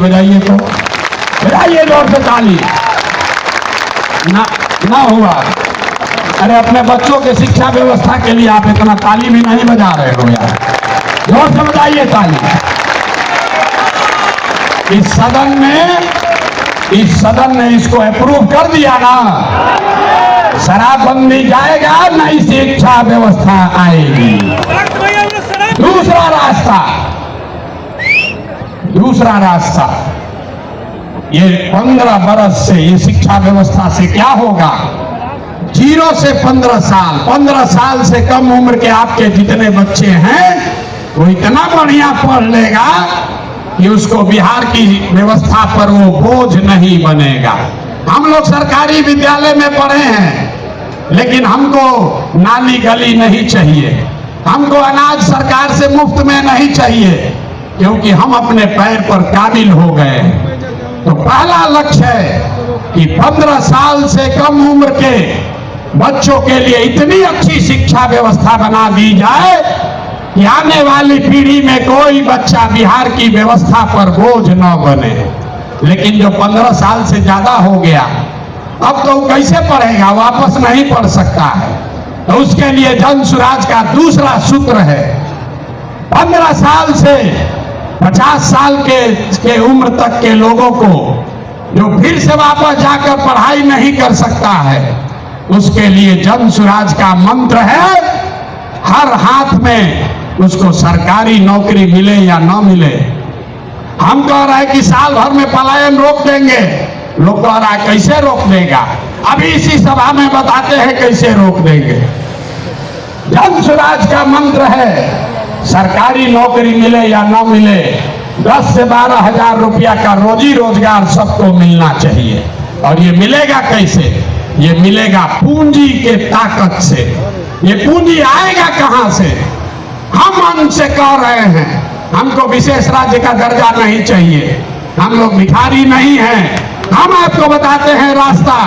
बजाइए तो, बजाइए जोर से ताली। ना हुआ। अरे अपने बच्चों के शिक्षा व्यवस्था के लिए आप इतना ताली भी नहीं बजा रहे हो यार, जोर से बजाइए ताली। इस सदन ने इसको अप्रूव कर दिया ना, शराबबंदी जाएगा, नई शिक्षा व्यवस्था आएगी। दूसरा रास्ता ये 15 बरस से ये शिक्षा व्यवस्था से क्या होगा? 0 से 15 साल से कम उम्र के आपके जितने बच्चे हैं वो इतना बढ़िया पढ़ लेगा कि उसको बिहार की व्यवस्था पर वो बोझ नहीं बनेगा। हम लोग सरकारी विद्यालय में पढ़े हैं, लेकिन हमको नाली गली नहीं चाहिए, हमको अनाज सरकार से मुफ्त में नहीं चाहिए, क्योंकि हम अपने पैर पर काबिल हो गए। तो पहला लक्ष्य है कि 15 साल से कम उम्र के बच्चों के लिए इतनी अच्छी शिक्षा व्यवस्था बना दी जाए कि आने वाली पीढ़ी में कोई बच्चा बिहार की व्यवस्था पर बोझ न बने। लेकिन जो 15 साल से ज्यादा हो गया, अब तो कैसे पढ़ेगा? वापस नहीं पढ़ सकता है। तो उसके लिए जन सुराज का दूसरा सूत्र है, 15 साल से 50 साल के उम्र तक के लोगों को जो फिर से वापस जाकर पढ़ाई नहीं कर सकता है, उसके लिए जन सुराज का मंत्र है, हर हाथ में उसको सरकारी नौकरी मिले या ना मिले। हम कह रहे हैं कि साल भर में पलायन रोक देंगे, लोग कह रहा है कैसे रोक देगा? अभी इसी सभा में बताते हैं कैसे रोक देंगे। जन सुराज का मंत्र है, सरकारी नौकरी मिले या ना मिले, 10 से 12 हजार रुपया का रोजी रोजगार सबको मिलना चाहिए। और ये मिलेगा कैसे? ये मिलेगा पूंजी के ताकत से। ये पूंजी आएगा कहां से? हम उनसे कह रहे हैं, हमको विशेष राज्य का दर्जा नहीं चाहिए, हम लोग भिखारी नहीं हैं, हम आपको बताते हैं रास्ता।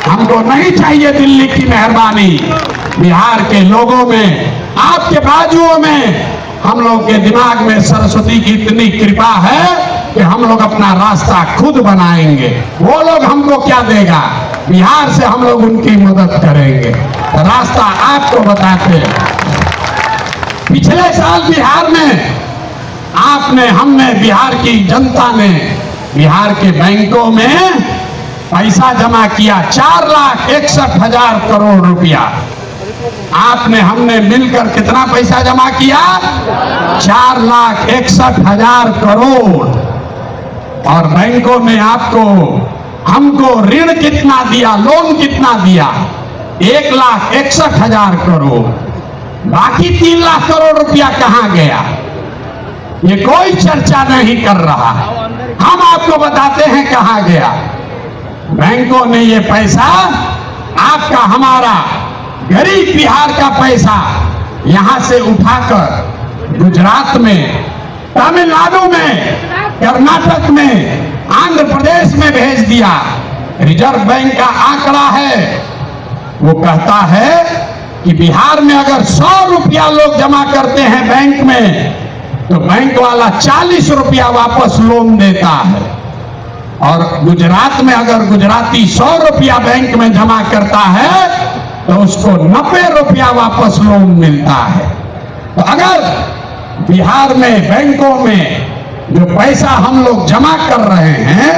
हमको नहीं चाहिए दिल्ली की मेहरबानी, बिहार के लोगों में, आपके बाजुओं में, हम लोग के दिमाग में सरस्वती की इतनी कृपा है कि हम लोग अपना रास्ता खुद बनाएंगे। वो लोग हमको क्या देगा? बिहार से हम लोग उनकी मदद करेंगे। रास्ता आपको बताते हैं। पिछले साल बिहार में हमने बिहार की जनता ने बिहार के बैंकों में पैसा जमा किया, 4,61,000 करोड़ रुपया। हमने मिलकर कितना पैसा जमा किया? 4,61,000 करोड़। और बैंकों ने हमको ऋण कितना दिया, लोन कितना दिया? 1,61,000 करोड़। बाकी 3 लाख करोड़ रुपया कहां गया? ये कोई चर्चा नहीं कर रहा। हम आपको बताते हैं कहां गया। बैंकों ने ये पैसा, आपका हमारा गरीब बिहार का पैसा यहां से उठाकर गुजरात में, तमिलनाडु में, कर्नाटक में, आंध्र प्रदेश में भेज दिया। रिजर्व बैंक का आंकड़ा है, वो कहता है कि बिहार में अगर 100 रुपया लोग जमा करते हैं बैंक में, तो बैंक वाला 40 रुपया वापस लोन देता है। और गुजरात में अगर गुजराती 100 रुपया बैंक में जमा करता है, तो उसको 90 रुपया वापस लोन मिलता है। तो अगर बिहार में बैंकों में जो पैसा हम लोग जमा कर रहे हैं,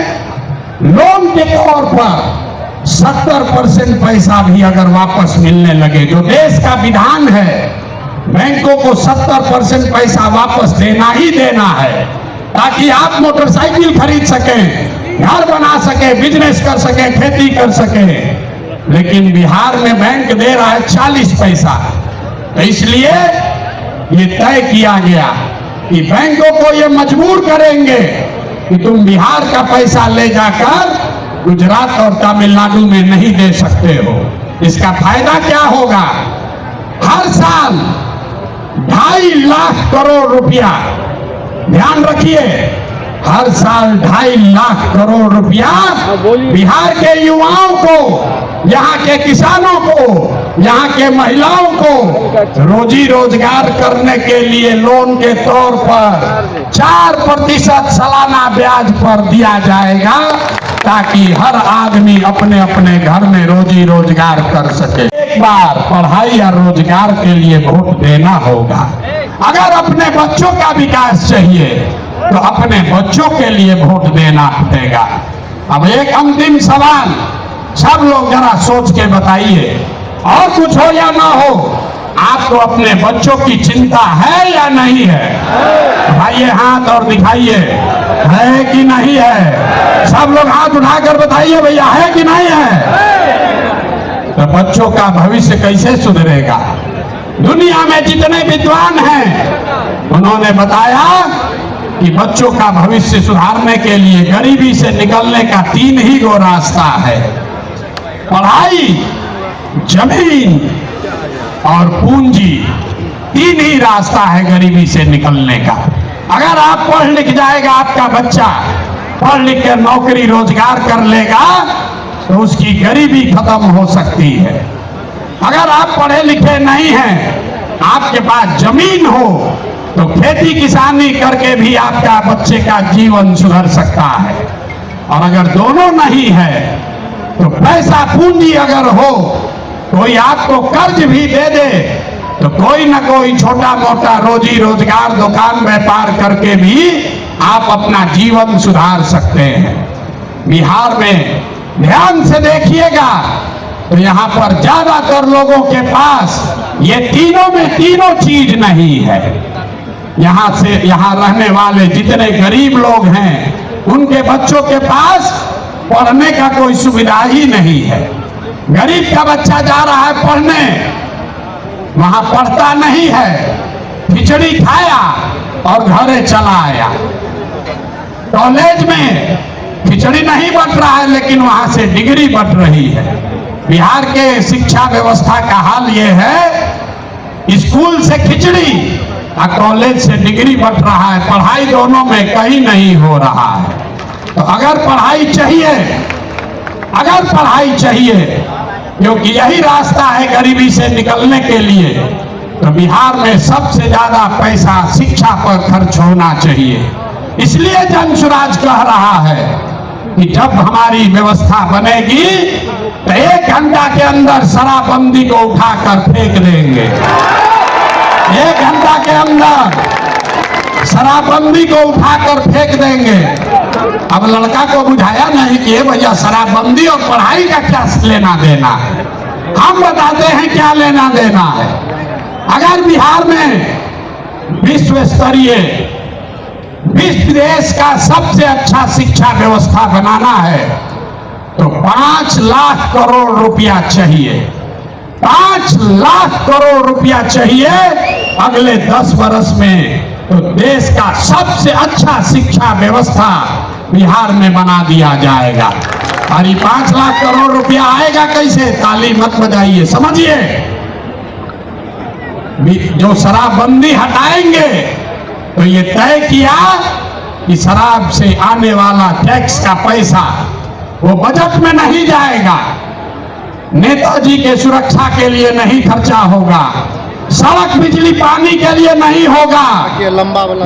लोन के तौर पर 70% पैसा भी अगर वापस मिलने लगे, जो देश का विधान है, बैंकों को 70% पैसा वापस देना ही देना है, ताकि आप मोटरसाइकिल खरीद सकें, घर बना सकें, बिजनेस कर सकें, खेती कर सकें। लेकिन बिहार में बैंक दे रहा है 40 पैसा। तो इसलिए ये तय किया गया कि बैंकों को ये मजबूर करेंगे कि तुम बिहार का पैसा ले जाकर गुजरात और तमिलनाडु में नहीं दे सकते हो। इसका फायदा क्या होगा? हर साल 2.5 लाख करोड़ रुपया, ध्यान रखिए, हर साल 2.5 लाख करोड़ रुपया बिहार के युवाओं को, यहाँ के किसानों को, यहाँ के महिलाओं को रोजी रोजगार करने के लिए लोन के तौर पर 4% सालाना ब्याज पर दिया जाएगा, ताकि हर आदमी अपने अपने घर में रोजी रोजगार कर सके। एक बार पढ़ाई या रोजगार के लिए वोट देना होगा। अगर अपने बच्चों का विकास चाहिए तो अपने बच्चों के लिए वोट देना पड़ेगा। अब एक अंतिम सवाल, सब लोग जरा सोच के बताइए, और कुछ हो या ना हो, आपको अपने बच्चों की चिंता है या नहीं है? उठाइए हाथ और दिखाइए, है कि नहीं है? सब लोग हाथ उठाकर बताइए भैया, है कि नहीं है? तो बच्चों का भविष्य कैसे सुधरेगा? दुनिया में जितने विद्वान हैं उन्होंने बताया कि बच्चों का भविष्य सुधारने के लिए गरीबी से निकलने का 3 ही गो रास्ता है: पढ़ाई, जमीन और पूंजी। 3 ही रास्ता है गरीबी से निकलने का। अगर आप पढ़ लिख जाएगा, आपका बच्चा पढ़ लिख कर नौकरी रोजगार कर लेगा तो उसकी गरीबी खत्म हो सकती है। अगर आप पढ़े लिखे नहीं हैं, आपके पास जमीन हो तो खेती किसानी करके भी आपका बच्चे का जीवन सुधर सकता है। और अगर दोनों नहीं है तो पैसा पूंजी अगर हो, कोई आपको कर्ज भी दे दे तो कोई ना कोई छोटा मोटा रोजी रोजगार दुकान व्यापार करके भी आप अपना जीवन सुधार सकते हैं। बिहार में ध्यान से देखिएगा तो यहाँ पर ज्यादातर लोगों के पास ये तीनों में तीनों चीज नहीं है। यहाँ रहने वाले जितने गरीब लोग हैं उनके बच्चों के पास पढ़ने का कोई सुविधा ही नहीं है। गरीब का बच्चा जा रहा है पढ़ने, वहां पढ़ता नहीं है, खिचड़ी खाया और घरे चला आया। कॉलेज में खिचड़ी नहीं बट रहा है लेकिन वहां से डिग्री बट रही है। बिहार के शिक्षा व्यवस्था का हाल ये है, स्कूल से खिचड़ी और कॉलेज से डिग्री बट रहा है, पढ़ाई दोनों में कहीं नहीं हो रहा है। तो अगर पढ़ाई चाहिए क्योंकि यही रास्ता है गरीबी से निकलने के लिए, तो बिहार में सबसे ज्यादा पैसा शिक्षा पर खर्च होना चाहिए। इसलिए जन सुराज कह रहा है कि जब हमारी व्यवस्था बनेगी तो 1 घंटा के अंदर शराबबंदी को उठाकर फेंक देंगे। 1 घंटा के अंदर शराबबंदी को उठाकर फेंक देंगे। अब लड़का को बुझाया नहीं कि भैया शराबबंदी और पढ़ाई का क्या लेना देना है, हम बताते हैं क्या लेना देना है। अगर बिहार में विश्व स्तरीय विश्व देश का सबसे अच्छा शिक्षा व्यवस्था बनाना है तो 5 लाख करोड़ रुपया चाहिए। 5 लाख करोड़ रुपया चाहिए अगले 10 वर्ष में, तो देश का सबसे अच्छा शिक्षा व्यवस्था बिहार में बना दिया जाएगा। और ये 5 लाख करोड़ रुपया आएगा कैसे? ताली मत बजाइए, समझिए। जो शराबबंदी हटाएंगे तो ये तय किया कि शराब से आने वाला टैक्स का पैसा वो बजट में नहीं जाएगा, नेताजी के सुरक्षा के लिए नहीं खर्चा होगा, सड़क बिजली पानी के लिए नहीं होगा।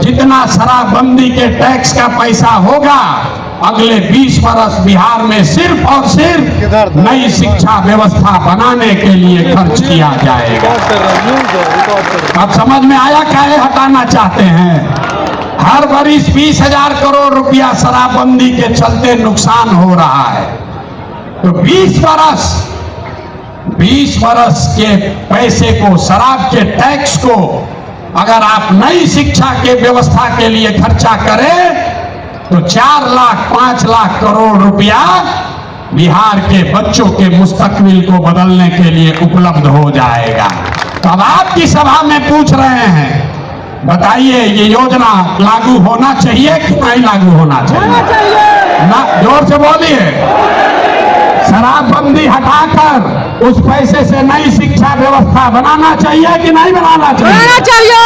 जितना शराबबंदी के टैक्स का पैसा होगा अगले 20 वर्ष बिहार में सिर्फ और सिर्फ नई शिक्षा व्यवस्था बनाने के लिए खर्च किया जाएगा। अब समझ में आया काहे हटाना चाहते हैं? हर वर्ष 20,000 करोड़ रुपया शराबबंदी के चलते नुकसान हो रहा है, तो 20 वर्ष के पैसे को, शराब के टैक्स को अगर आप नई शिक्षा के व्यवस्था के लिए खर्चा करें तो 4 लाख 5 लाख करोड़ रुपया बिहार के बच्चों के मुस्तकबिल को बदलने के लिए उपलब्ध हो जाएगा। तो अब आपकी सभा में पूछ रहे हैं, बताइए ये योजना लागू होना चाहिए कि नहीं लागू होना चाहिए? ना, जोर से बोलिए। शराबबंदी हटाकर उस पैसे से नई शिक्षा व्यवस्था बनाना चाहिए कि नहीं बनाना चाहिए? बनाना चाहिए।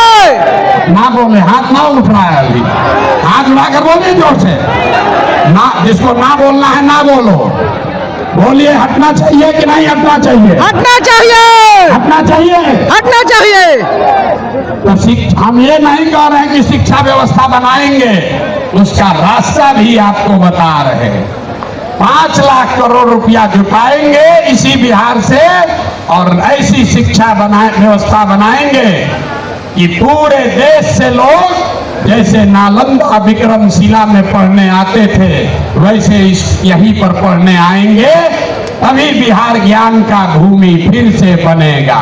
ना बोले, हाथ ना उठ रहा है अभी, हाथ उठाकर बोलिए जोर से। ना, जिसको ना बोलना है ना बोलो। बोलिए, हटना चाहिए कि नहीं हटना चाहिए? हटना चाहिए, हटना चाहिए। हटना चाहिए। तो हम ये नहीं कह रहे हैं कि शिक्षा व्यवस्था बनाएंगे, उसका रास्ता भी आपको बता रहे हैं। 5 लाख करोड़ रुपया जुटाएंगे इसी बिहार से और ऐसी शिक्षा व्यवस्था बनाएंगे कि पूरे देश से लोग जैसे नालंदा विक्रमशिला में पढ़ने आते थे वैसे यहीं पर पढ़ने आएंगे, तभी बिहार ज्ञान का भूमि फिर से बनेगा।